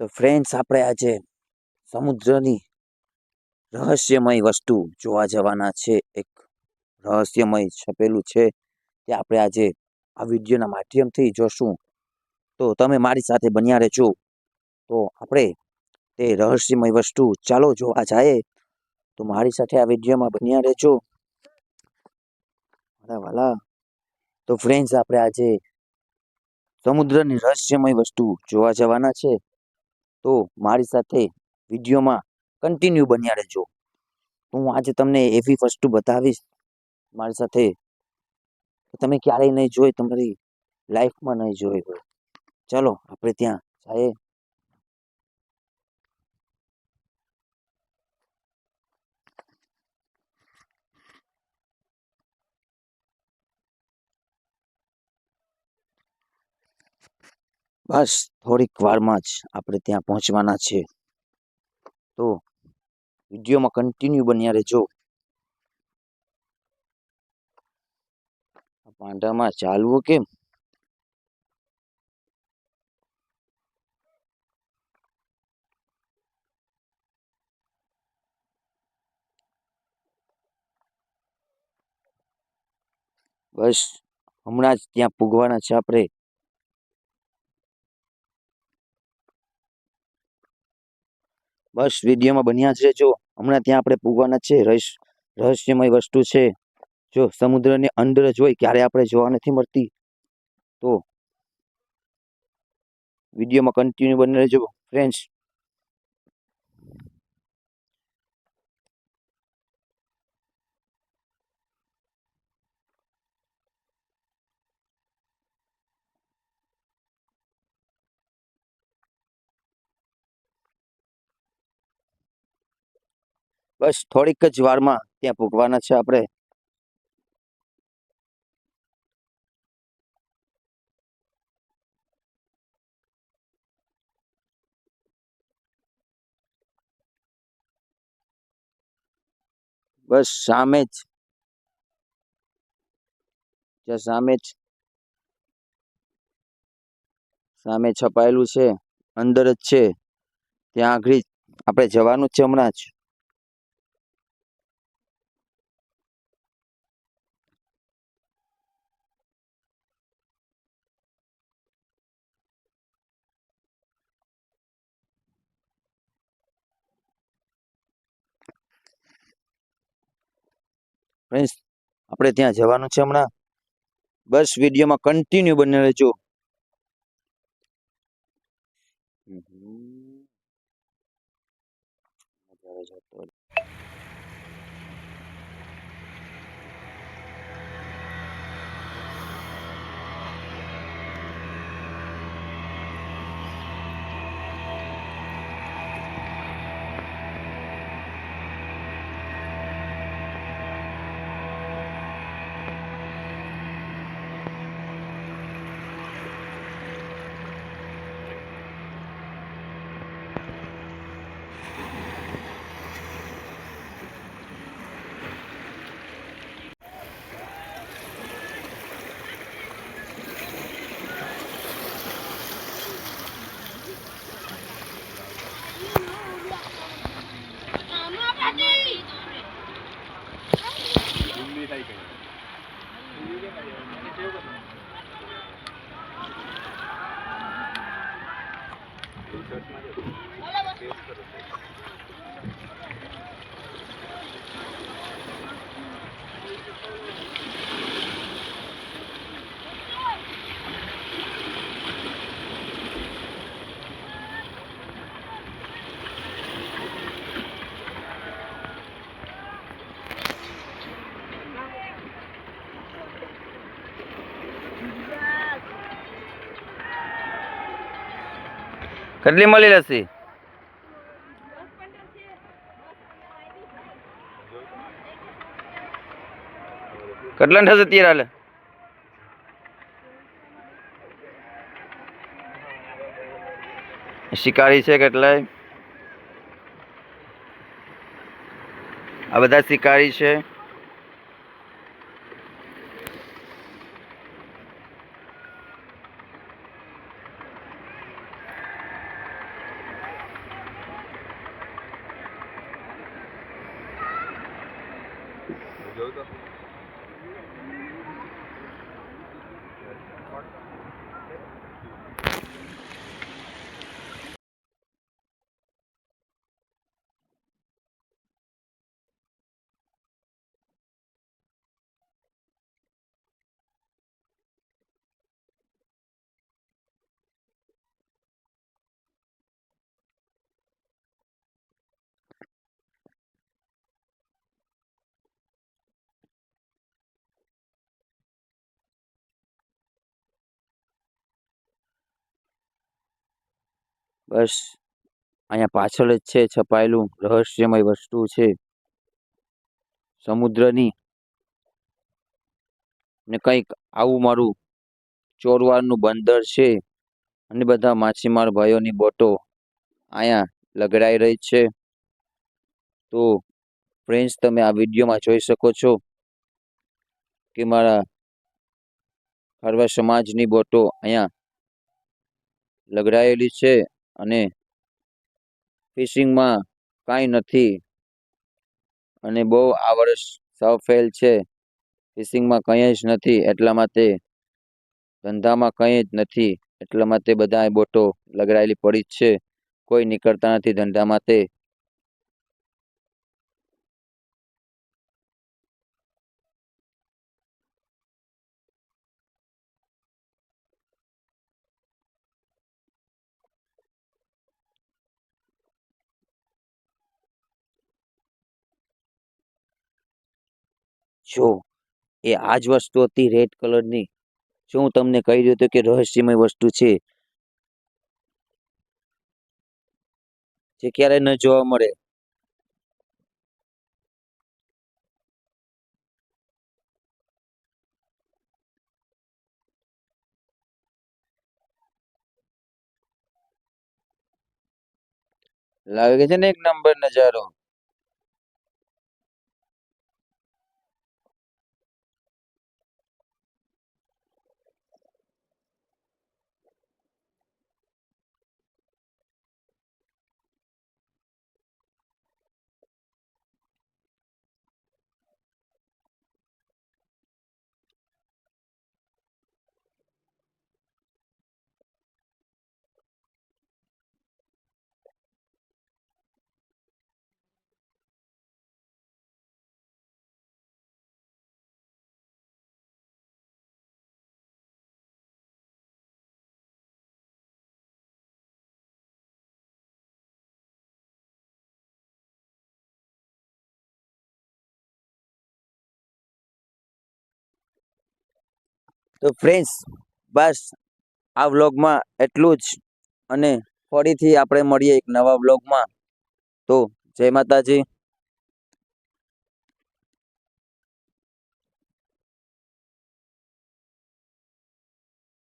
તો ફ્રેન્ડ્સ, આપણે આજે સમુદ્રની રહસ્યમય વસ્તુ જોવા જવાના છે. એક રહસ્યમય છપેલું છે તે આપણે આજે આ વિડીયોના માધ્યમથી જોશું. તો તમે મારી સાથે બન્યા રહેજો. તો આપણે તે રહસ્યમય વસ્તુ ચાલો જોવા જાય. તો મારી સાથે આ વિડીયોમાં બન્યા રહેજો મારા વાલા. તો ફ્રેન્ડ્સ, આપણે આજે સમુદ્રની રહસ્યમય વસ્તુ જોવા જવાના છે. તો મારી સાથે વિડીયોમાં કન્ટિન્યુ બન્યા રહેજો. હું આજે તમને એવી વસ્તુ બતાવીશ મારી સાથે તમે ક્યારેય નહીં જોઈ, તમારી લાઈફમાં નહીં જોઈ હોય. ચાલો આપણે ત્યાં જઈએ. બસ થોડીક વારમાં જ આપણે ત્યાં પહોંચવાના છે. તો વિડીયોમાં કન્ટિન્યુ બન્યા રહેજો. પાંડામાં ચાલવું કેમ? બસ હમણાં જ ત્યાં પૂગવાના છે આપણે. બસ વિડીયોમાં બન્યા જ રહેજો. હમણાં ત્યાં આપણે પૂગવાના છે. રહસ્યમય વસ્તુ છે. જો સમુદ્રની અંદર જ હોય, ક્યારે આપણે જોવા નથી મળતી. તો વિડીયોમાં કન્ટિન્યુ બની રહેજો ફ્રેન્ડ્સ. બસ થોડીક જ વારમાં ત્યાં પૂગવાના છે આપણે. બસ સામે જ, ત્યાં સામે છપાયેલું છે, અંદર જ છે. ત્યાં આગળ આપણે જવાનું જ છે હમણાં જ. ફ્રેન્ડ્સ, આપણે ત્યાં જવાનું છે હમણાં. બસ વિડીયોમાં કન્ટિન્યુ બની રહેજો. કેટલી મળી લસ્સી? કેટલા થશે અત્યારે? હાલે શિકારી છે કેટલાય? આ બધા શિકારી છે. બસ અહીંયા પાછળ જ છે છપાયેલું રહસ્યમય વસ્તુ છે સમુદ્રની, ને કંઈક આવું મારું ચોરવાડનું બંદર છે અને બધા માછીમાર ભાઈઓની બોટો અહીંયા લગડાઈ રહી છે. તો ફ્રેન્ડ્સ, તમે આ વિડીયોમાં જોઈ શકો છો કે મારા ખારવા સમાજની બોટો અહીંયા લગડાયેલી છે અને ફિશિંગમાં કાંઈ નથી અને બહુ આ વર્ષ સાવ ફેલ છે. ફિશિંગમાં કંઈ જ નથી, એટલા માટે ધંધામાં કંઈ જ નથી, એટલા માટે બધા બોટો લગડાયેલી પડી જ છે. કોઈ નીકળતા નથી ધંધા માટે. જો એ આ જ વસ્તુ હતી રેડ કલરની, શું હું તમને કહી રહ્યો હતો કે રહસ્યમય વસ્તુ છે જે ક્યારેય ન જોવા મળે. લાગે છે ને એક નંબર નજારો. તો ફ્રેન્ડ્સ, બસ આ વ્લોગમાં એટલું જ, અને ફરીથી આપણે મળીએ એક નવા વ્લોગમાં. તો જય માતાજી.